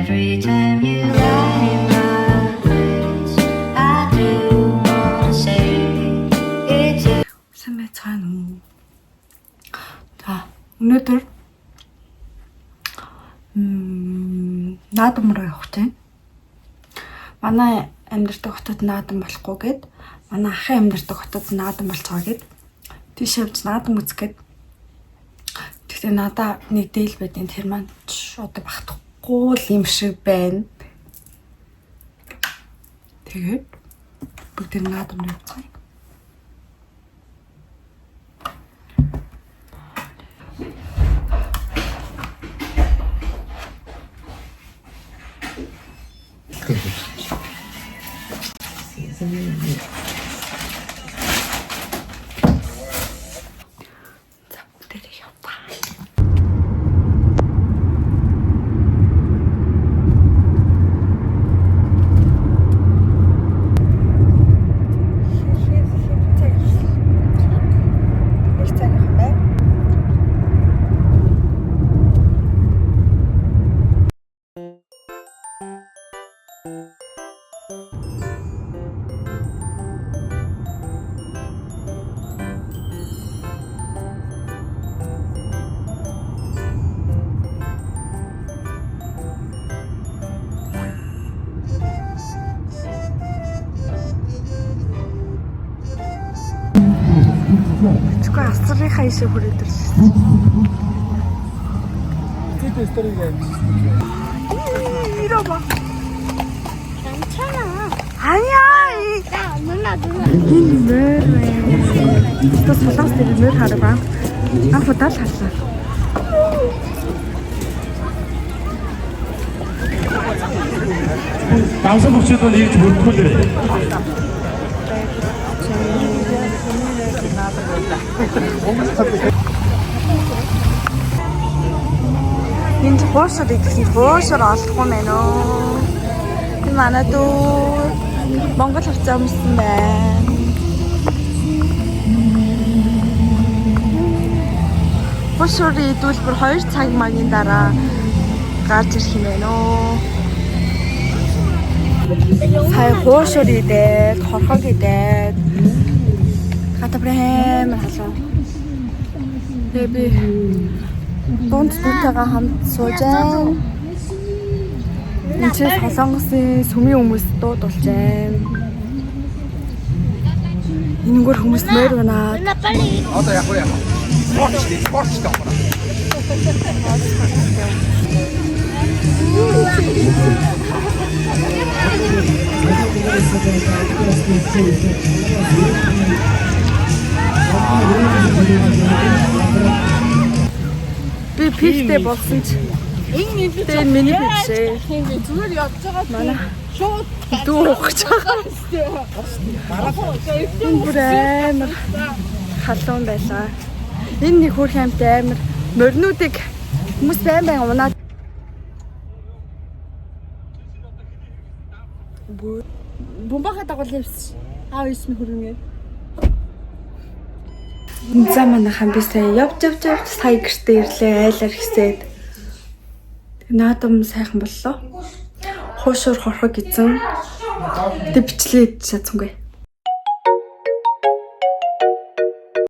every time you write my words, I do wanna say it's you. Сайн байцгаана уу? За, өнөөдөр наадам руу явах чинь. Манай амьдардаг хотод наадам болохгүй гээд манай ахын амьдардаг хотод наадам болцгоо гээд тийш явж наадам үзэх гээд. Тэгтээ надаа нэг дээл байдیں۔ Тэр маань одоо багтахгүй л юм шиг байна. Тэгээд бүгд наадам руу явцгаая. Чука асрынхаа ишээ хүрээд ирлээ. Тэд өстрийг 이러봐. 괜찮아. 아니야. 누나. Энэ мөр вэ? Тус солонгос дээр мөр хараа. Анхудаа л харлаа. Давсан бүчүүд бол ийж бүртгүүлээ. Энд хуушар идсэн хуушар олохгүй мэн үү? Энэ манай дүү Монгол хувцас өмсөн байна. Хуушрын идүүлбэр 2 цаг магийн дараа гарч ирэх юм байна уу? Сая хуушар идээд, хорхог идээд хатабрэм халаа. Бэби дунд дүүтэйгээ хамт сууж байна. Энд чинь солонгосын сүмийн хүмүүс дууд болж байна. Энэгээр хүмүүс мөр байна. 누나 빨리. Одоо яг уу. Спортч таа. Би пихтэй болсон ч энэ миний пишээ. зүгээр явж байгаа Манай шууд дүү ухаж байгаа. Энэ бүр амар халуун байлаа. Энэ нэг хөрх амт амар моринуудыг хүмүүс байн унаад. Бомбаха дагуул явсан. Исмийн хөрөнгөө. За манай хамби сая явж сая гэртээ ирлээ айлаар хэсээд. Наадам сайхан боллоо. Хуушур хорхог эзэн. Тэг бичлээ чадсангүй.